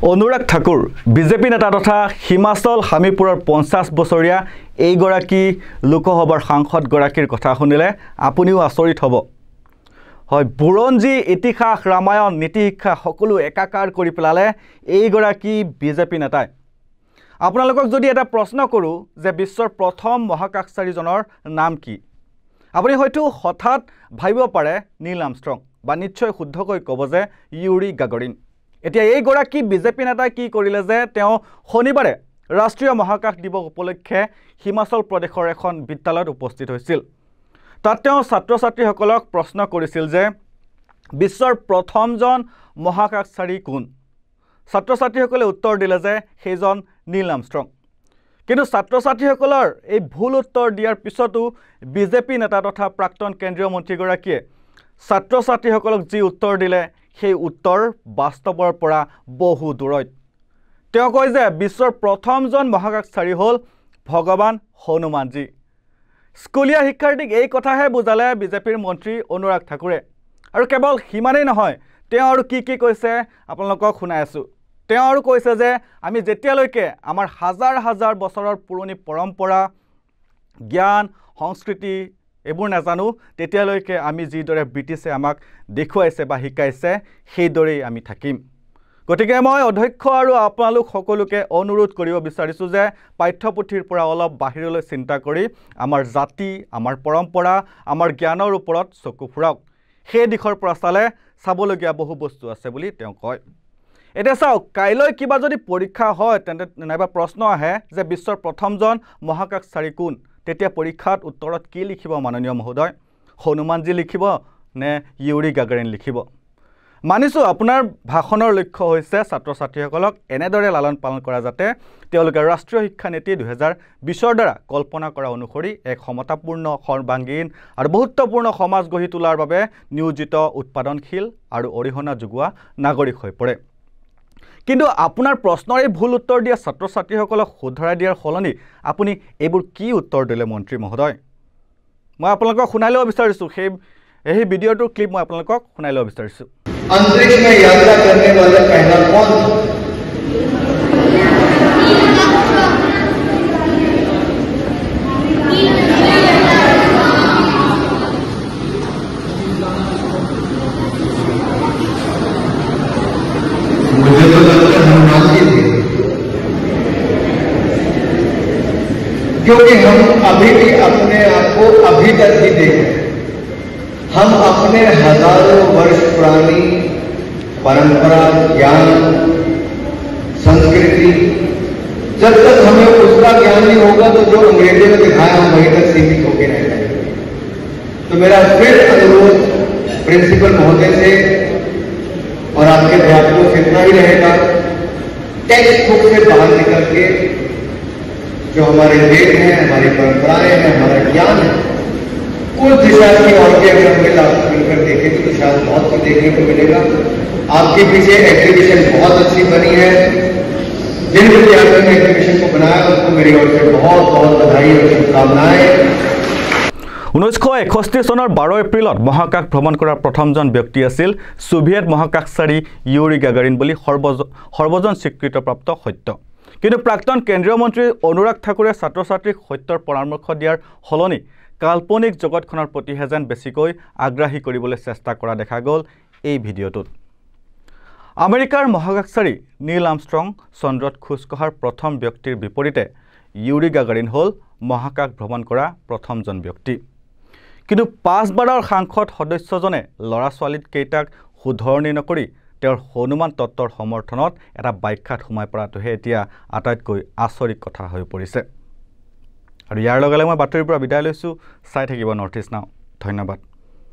Anurag Thakur BJP নেতা তথা হিমাচল হামিপুৰৰ 50 বছৰীয়া এইগৰাকী লোকসভাৰ সাংসদ গৰাকীৰ কথা শুনিলে আপুনিও আচৰিত হ'ব। হয়, বুৰঞ্জী ইতিহাস ৰামায়ণ নীতি শিক্ষা সকলো একাকাৰ কৰি পেলালে এইগৰাকী বিজেপি নেতাই। আপোনালোকক যদি এটা প্ৰশ্ন কৰোঁ যে বিশ্বৰ প্ৰথম মহাকাশচাৰীজনৰ নাম কি, আপুনি হয়তো হঠাৎ ভাবিব পাৰে নীল আৰ্মষ্ট্ৰং বা নিশ্চয় শুদ্ধকৈ ক'ব যে ইউৰি গাগৰিন। এতিয়া এইগৰাকী বিজেপি নেতাই কি কৰিলে যে তেওঁ শনিবাৰে ৰাষ্ট্ৰীয় মহাকাশ দিৱস উপলক্ষে হিমাচল প্ৰদেশৰ এখন বিদ্যালয়ত উপস্থিত হৈছিল। তাত তেওঁ ছাত্ৰ ছাত্ৰীসকলক প্ৰশ্ন কৰিছিল যে বিশ্বৰ প্ৰথমজন মহাকাশচাৰী কোন। ছাত্ৰ ছাত্ৰীসকলে উত্তৰ দিলে যে সেইজন নীল আৰ্মষ্ট্ৰং। কিন্তু ছাত্ৰ ছাত্ৰীসকলৰ এই ভুল উত্তৰ দিয়াৰ পিছতো বিজেপি নেতা তথা প্ৰাক্তন কেন্দ্ৰীয় মন্ত্ৰীগৰাকীয়ে ছাত্ৰ ছাত্ৰীসকলক যি উত্তৰ দিলে সেই উত্তৰ বাস্তৱৰ পৰা বহু দূৰত। তেওঁ কয় যে বিশ্বৰ প্ৰথমজন মহাকাশচাৰী হ'ল ভগৱান হনুমানজী। স্কুলীয়া শিক্ষাৰ্থীক এই কথাহে বুজালে বিজেপিৰ মন্ত্ৰী অনুৰাগ ঠাকুৰে। আৰু কেৱল সিমানেই নহয়, তেওঁ আৰু কি কৈছে আপোনালোকক শুনাই আছোঁ। তেওঁ আৰু কৈছে যে আমি যেতিয়ালৈকে আমাৰ হাজাৰ হাজাৰ বছৰৰ পুৰণি পৰম্পৰা জ্ঞান সংস্কৃতি এইবোৰ নাজানো তেতিয়ালৈকে আমি যিদৰে ব্ৰিটিছে আমাক দেখুৱাইছে বা শিকাইছে সেইদৰেই আমি থাকিম। গতিকে মই অধ্যক্ষ আৰু আপোনালোক সকলোকে অনুৰোধ কৰিব বিচাৰিছোঁ যে পাঠ্যপুথিৰ পৰা অলপ বাহিৰলৈ চিন্তা কৰি আমাৰ জাতি আমাৰ পৰম্পৰা আমাৰ জ্ঞানৰ ওপৰত চকু ফুৰাওক। সেই দিশৰ পৰা চাবলগীয়া বহু বস্তু আছে বুলি তেওঁ কয়। এতিয়া চাওক, কাইলৈ কিবা যদি পৰীক্ষা হয় তেন্তে নাইবা প্ৰশ্ন আহে যে বিশ্বৰ প্ৰথমজন মহাকাশচাৰী কোন, তেতিয়া পৰীক্ষাত উত্তৰত কি লিখিব মাননীয় মহোদয়? হনুমানজী লিখিব নে ইউৰি গাগৰিন লিখিব? মানিছোঁ আপোনাৰ ভাষণৰ লক্ষ্য হৈছে ছাত্ৰ ছাত্ৰীসকলক এনেদৰে লালন পালন কৰা যাতে তেওঁলোকে ৰাষ্ট্ৰীয় শিক্ষা নীতি 2020 দ্বাৰা কল্পনা কৰা অনুসৰি এক সমতাপূৰ্ণ সৰ্বাংগীন আৰু বহুত্বপূৰ্ণ সমাজ গঢ়ি তোলাৰ বাবে নিয়োজিত উৎপাদনশীল আৰু অৰিহণা যোগোৱা নাগৰিক হৈ পৰে। কিন্তু আপোনাৰ প্ৰশ্নৰ এই ভুল উত্তৰ দিয়া ছাত্ৰ ছাত্ৰীসকলক শুধৰাই দিয়াৰ সলনি আপুনি এইবোৰ কি উত্তৰ দিলে মন্ত্ৰী মহোদয়? মই আপোনালোকক শুনাই ল'ব বিচাৰিছোঁ। সেই ভিডিঅ'টোৰ ক্লিপ মই আপোনালোকক শুনাই ল'ব বিচাৰিছোঁ। अंतरिक्ष में यात्रा करने वाला पहला कौन था? मुझे तो लगता है हनुमान जी थे, क्योंकि हम अभी भी अपने आप को अभी तक भी देखें, हम अपने हजारों वर्ष पुरानी परंपरा ज्ञान संस्कृति जब तक हमें उसका ज्ञान नहीं होगा तो जो अंग्रेजों ने दिखाया हम वहीं तक सीमित होकर रह जाएंगे। तो मेरा फिर अनुरोध प्रिंसिपल महोदय से और आपके अध्यापकों से इतना ही रहेगा, टेक्स्ट बुक से बाहर निकल के जो हमारे वेद हैं हमारी परंपराएं हैं हमारा ज्ञान है उस दिशा की ओर के अगर हम मिलकर देखेंगे तो शायद बहुत कुछ देखने को मिलेगा। आपके पीछे एग्जीबिशन बहुत अच्छी बनी है। जिन विद्यार्थियों ने एग्जीबिशन को बनाया उनको मेरी ओर से बहुत बहुत बधाई और शुभकामनाएं। 1961 চনৰ 12 এপ্ৰিলত মহাকাশ ভ্ৰমণ কৰা প্ৰথমজন ব্যক্তি আছিল ছোভিয়েট মহাকাশচাৰী ইউৰি গাগৰিন বুলি সৰ্বজন স্বীকৃতপ্ৰাপ্ত সত্য। কিন্তু প্ৰাক্তন কেন্দ্ৰীয় মন্ত্ৰী অনুৰাগ ঠাকুৰে ছাত্ৰ ছাত্ৰীক সত্যৰ পৰামৰ্শ দিয়াৰ সলনি কাল্পনিক জগতখনৰ প্ৰতিহে যেন বেছিকৈ আগ্ৰাহী কৰিবলৈ চেষ্টা কৰা দেখা গ'ল এই ভিডিঅ'টোত। আমেৰিকাৰ মহাকাশচাৰী নীল আৰ্মষ্ট্ৰং চন্দ্ৰত খোজ কঢ়াৰ প্ৰথম ব্যক্তিৰ বিপৰীতে ইউৰি গাগৰিন হ'ল মহাকাশ ভ্ৰমণ কৰা প্ৰথমজন ব্যক্তি। কিন্তু 5 বাৰৰ সাংসদ সদস্যজনে ল'ৰা ছোৱালীকেইটাক শুধৰণি নকৰি তেওঁৰ হনুমান তত্ত্বৰ সমৰ্থনত এটা ব্যাখ্যাত সোমাই পৰাটোহে এতিয়া আটাইতকৈ আচৰিত কথা হৈ পৰিছে। আৰু ইয়াৰ লগে লগে মই বাতৰিৰ পৰা বিদায় লৈছোঁ। চাই থাকিব নৰ্থ ইষ্ট নাও। ধন্যবাদ।